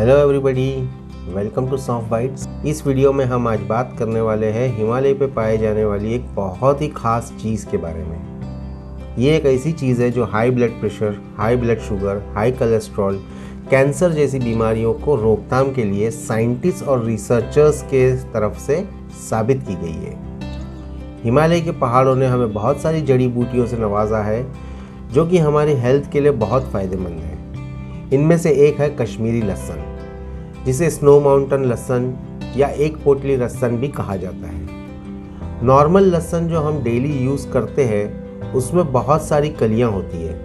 Hello everybody, welcome to Soft Bytes. इस video में हम आज बात करने वाले हैं हिमालय पे पाए जाने वाली एक बहुत ही खास चीज़ के बारे में। ये एक ऐसी चीज़ है जो high blood pressure, high blood sugar, high cholesterol, cancer जैसी बीमारियों को रोकथाम के लिए साइंटिस्ट और रिसर्चर्स के तरफ से साबित की गई है। हिमालय के पहाड़ों ने हमें बहुत सारी जड़ी बूटियों से नवाजा है जो कि हमारी हेल्थ के लिए बहुत फ़ायदेमंद है। इनमें से एक है कश्मीरी लहसुन, जिसे स्नो माउंटेन लहसुन या एक पोटली लहसुन भी कहा जाता है। नॉर्मल लहसुन जो हम डेली यूज़ करते हैं उसमें बहुत सारी कलियां होती है।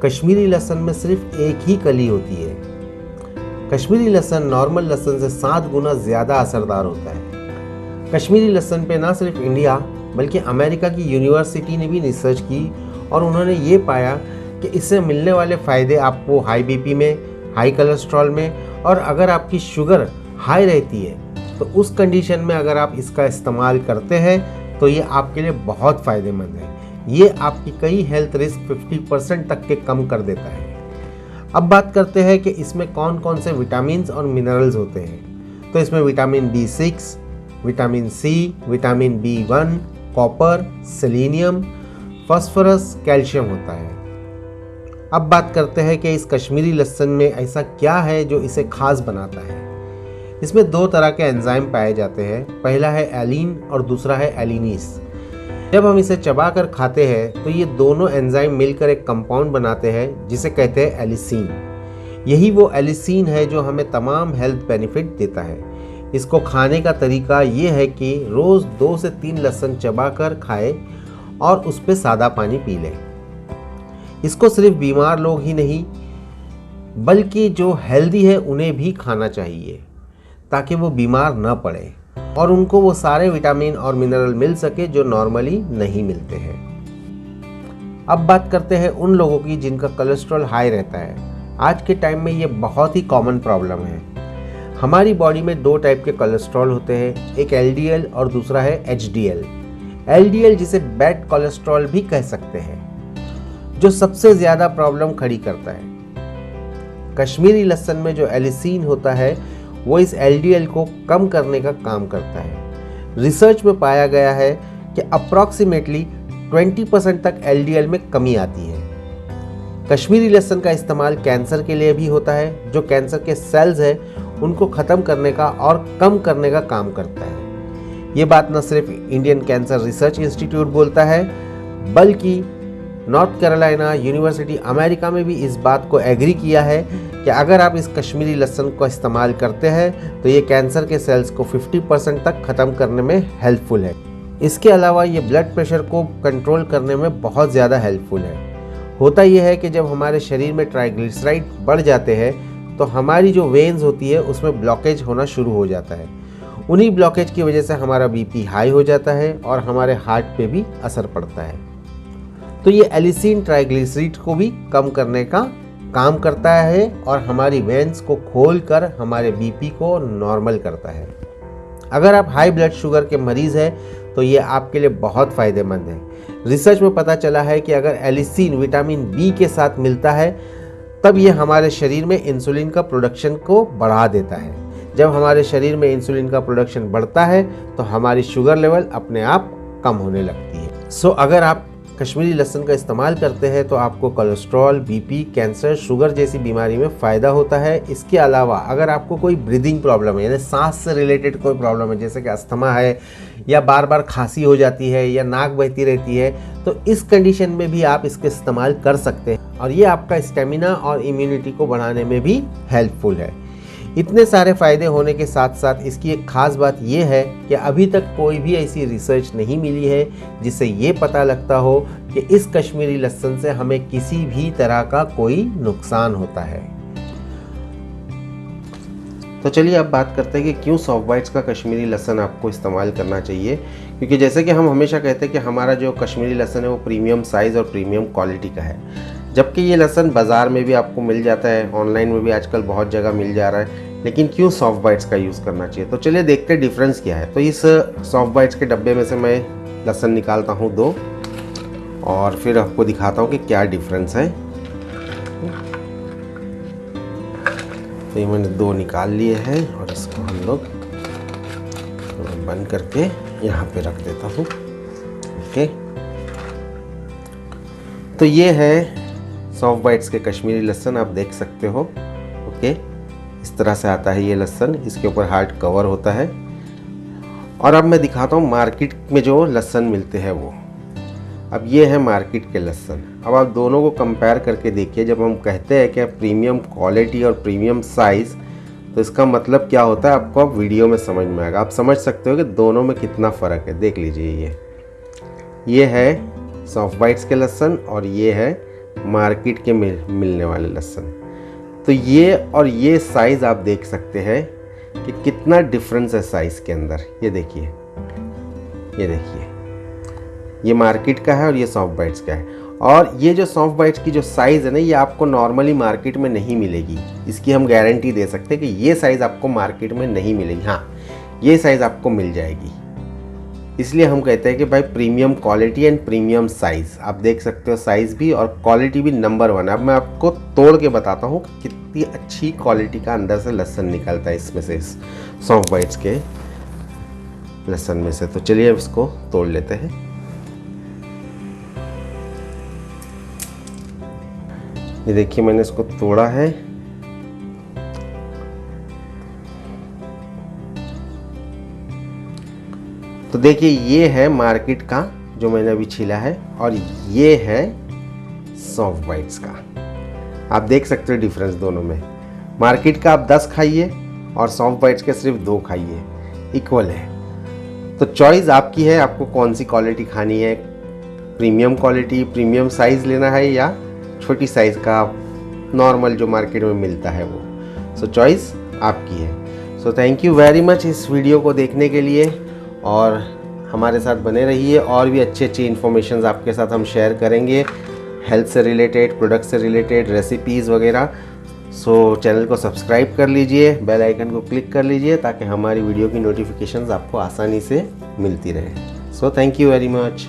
कश्मीरी लहसुन में सिर्फ एक ही कली होती है। कश्मीरी लहसुन नॉर्मल लहसुन से 7 गुना ज़्यादा असरदार होता है। कश्मीरी लहसुन पे ना सिर्फ इंडिया बल्कि अमेरिका की यूनिवर्सिटी ने भी रिसर्च की और उन्होंने ये पाया कि इससे मिलने वाले फ़ायदे आपको हाई बीपी में, हाई कोलेस्ट्रॉल में, और अगर आपकी शुगर हाई रहती है तो उस कंडीशन में अगर आप इसका इस्तेमाल करते हैं तो ये आपके लिए बहुत फ़ायदेमंद है। ये आपकी कई हेल्थ रिस्क 50% तक के कम कर देता है। अब बात करते हैं कि इसमें कौन कौन से विटामिन्स और मिनरल्स होते हैं। तो इसमें vitamin B6, vitamin C, vitamin B1, copper, selenium, phosphorus, calcium होता है। अब बात करते हैं कि इस कश्मीरी लहसुन में ऐसा क्या है जो इसे खास बनाता है। इसमें 2 तरह के एंजाइम पाए जाते हैं। पहला है एलिन और दूसरा है एलिनीस। जब हम इसे चबाकर खाते हैं तो ये दोनों एंजाइम मिलकर एक कंपाउंड बनाते हैं जिसे कहते हैं एलिसीन। यही वो एलिसीन है जो हमें तमाम हेल्थ बेनिफिट देता है। इसको खाने का तरीका ये है कि रोज़ 2 से 3 लहसुन चबाकर खाएं और उस पर सादा पानी पी लें। इसको सिर्फ बीमार लोग ही नहीं बल्कि जो हेल्दी है उन्हें भी खाना चाहिए ताकि वो बीमार न पड़े और उनको वो सारे विटामिन और मिनरल मिल सके जो नॉर्मली नहीं मिलते हैं। अब बात करते हैं उन लोगों की जिनका कोलेस्ट्रॉल हाई रहता है। आज के टाइम में ये बहुत ही कॉमन प्रॉब्लम है। हमारी बॉडी में 2 टाइप के कोलेस्ट्रॉल होते हैं, एक LDL और दूसरा है HDL। LDL जिसे बैड कोलेस्ट्रॉल भी कह सकते हैं, जो सबसे ज़्यादा प्रॉब्लम खड़ी करता है। कश्मीरी लहसुन में जो एलिसीन होता है वो इस LDL को कम करने का काम करता है। रिसर्च में पाया गया है कि अप्रॉक्सीमेटली 20% तक LDL में कमी आती है। कश्मीरी लहसुन का इस्तेमाल कैंसर के लिए भी होता है। जो कैंसर के सेल्स है उनको ख़त्म करने का और कम करने का काम करता है। ये बात न सिर्फ इंडियन कैंसर रिसर्च इंस्टीट्यूट बोलता है बल्कि नॉर्थ कैरोलिना यूनिवर्सिटी अमेरिका में भी इस बात को एग्री किया है कि अगर आप इस कश्मीरी लहसुन को इस्तेमाल करते हैं तो ये कैंसर के सेल्स को 50% तक ख़त्म करने में हेल्पफुल है। इसके अलावा ये ब्लड प्रेशर को कंट्रोल करने में बहुत ज़्यादा हेल्पफुल है। होता यह है कि जब हमारे शरीर में ट्राइग्लिसराइड बढ़ जाते हैं तो हमारी जो वेन्स होती है उसमें ब्लॉकेज होना शुरू हो जाता है। उन्हीं ब्लॉकेज की वजह से हमारा BP हाई हो जाता है और हमारे हार्ट पे भी असर पड़ता है। तो ये एलिसीन ट्राइग्लिसराइड को भी कम करने का काम करता है और हमारी वेन्स को खोलकर हमारे BP को नॉर्मल करता है। अगर आप हाई ब्लड शुगर के मरीज़ हैं तो ये आपके लिए बहुत फ़ायदेमंद है। रिसर्च में पता चला है कि अगर एलिसीन विटामिन B के साथ मिलता है तब ये हमारे शरीर में इंसुलिन का प्रोडक्शन को बढ़ा देता है। जब हमारे शरीर में इंसुलिन का प्रोडक्शन बढ़ता है तो हमारी शुगर लेवल अपने आप कम होने लगती है। सो अगर आप कश्मीरी लहसुन का इस्तेमाल करते हैं तो आपको कोलेस्ट्रॉल, BP, कैंसर, शुगर जैसी बीमारी में फ़ायदा होता है। इसके अलावा अगर आपको कोई ब्रीदिंग प्रॉब्लम है यानी सांस से रिलेटेड कोई प्रॉब्लम है जैसे कि अस्थमा है या बार बार खांसी हो जाती है या नाक बहती रहती है तो इस कंडीशन में भी आप इसका इस्तेमाल कर सकते हैं और ये आपका स्टेमिना और इम्यूनिटी को बढ़ाने में भी हेल्पफुल है। इतने सारे फ़ायदे होने के साथ साथ इसकी एक ख़ास बात यह है कि अभी तक कोई भी ऐसी रिसर्च नहीं मिली है जिससे ये पता लगता हो कि इस कश्मीरी लहसुन से हमें किसी भी तरह का कोई नुकसान होता है। तो चलिए अब बात करते हैं कि क्यों सॉफ्ट बाइट्स का कश्मीरी लहसुन आपको इस्तेमाल करना चाहिए। क्योंकि जैसे कि हम हमेशा कहते हैं कि हमारा जो कश्मीरी लहसुन है वो प्रीमियम साइज़ और प्रीमियम क्वालिटी का है, जबकि ये लहसुन बाज़ार में भी आपको मिल जाता है, ऑनलाइन में भी आजकल बहुत जगह मिल जा रहा है। लेकिन क्यों सॉफ्ट बाइट्स का यूज़ करना चाहिए, तो चलिए देखते हैं डिफरेंस क्या है। तो इस सॉफ्ट बाइट्स के डब्बे में से मैं लहसुन निकालता हूँ 2 और फिर आपको दिखाता हूँ कि क्या डिफरेंस है। तो ये मैंने 2 निकाल लिए हैं और इसको हम लोग बंद करके यहाँ पे रख देता हूँ। ओके, तो ये है सॉफ्ट बाइट्स के कश्मीरी लहसुन, आप देख सकते हो। ओके, इस तरह से आता है ये लहसुन, इसके ऊपर हार्ड कवर होता है। और अब मैं दिखाता हूँ मार्केट में जो लहसुन मिलते हैं वो। अब ये है मार्केट के लहसुन। अब आप दोनों को कंपेयर करके देखिए। जब हम कहते हैं कि प्रीमियम क्वालिटी और प्रीमियम साइज़, तो इसका मतलब क्या होता है आपको अब वीडियो में समझ में आएगा। आप समझ सकते हो कि दोनों में कितना फ़र्क है। देख लीजिए, ये है सॉफ्ट बाइट्स के लहसुन और ये है मार्केट के मिलने वाले लहसुन। तो ये और ये साइज़ आप देख सकते हैं कि कितना डिफरेंस है साइज़ के अंदर। ये देखिए, ये देखिए, ये मार्केट का है और ये सॉफ्ट बाइट्स का है। और ये जो सॉफ्ट बाइट्स की जो साइज़ है ना, ये आपको नॉर्मली मार्केट में नहीं मिलेगी। इसकी हम गारंटी दे सकते हैं कि ये साइज़ आपको मार्केट में नहीं मिलेगी। हाँ, ये साइज़ आपको मिल जाएगी। इसलिए हम कहते हैं कि भाई premium quality and premium size. आप देख सकते हो साइज़ भी और क्वालिटी भी नंबर 1। अब मैं आपको तोड़ के बताता हूँ कि कितनी अच्छी क्वालिटी का अंदर से लहसुन निकलता है इसमें से, इस सॉफ्ट बाइट्स के लहसुन में से। तो चलिए अब इसको तोड़ लेते हैं। ये देखिए, मैंने इसको तोड़ा है। तो देखिए, ये है मार्केट का जो मैंने अभी छीला है और ये है सॉफ्ट बाइट्स का। आप देख सकते हो डिफरेंस दोनों में। मार्केट का आप 10 खाइए और सॉफ्ट बाइट्स के सिर्फ 2 खाइए, इक्वल है। तो चॉइस आपकी है, आपको कौन सी क्वालिटी खानी है। प्रीमियम क्वालिटी, प्रीमियम साइज़ लेना है या छोटी साइज़ का नॉर्मल जो मार्केट में मिलता है वो। सो चॉइस आपकी है। So thank you very much इस वीडियो को देखने के लिए, और हमारे साथ बने रहिए। और भी अच्छी अच्छी इन्फॉर्मेशंस आपके साथ हम शेयर करेंगे, हेल्थ से रिलेटेड, प्रोडक्ट से रिलेटेड, रेसिपीज़ वगैरह। सो चैनल को सब्सक्राइब कर लीजिए, बेल आइकन को क्लिक कर लीजिए ताकि हमारी वीडियो की नोटिफिकेशंस आपको आसानी से मिलती रहे। So thank you very much.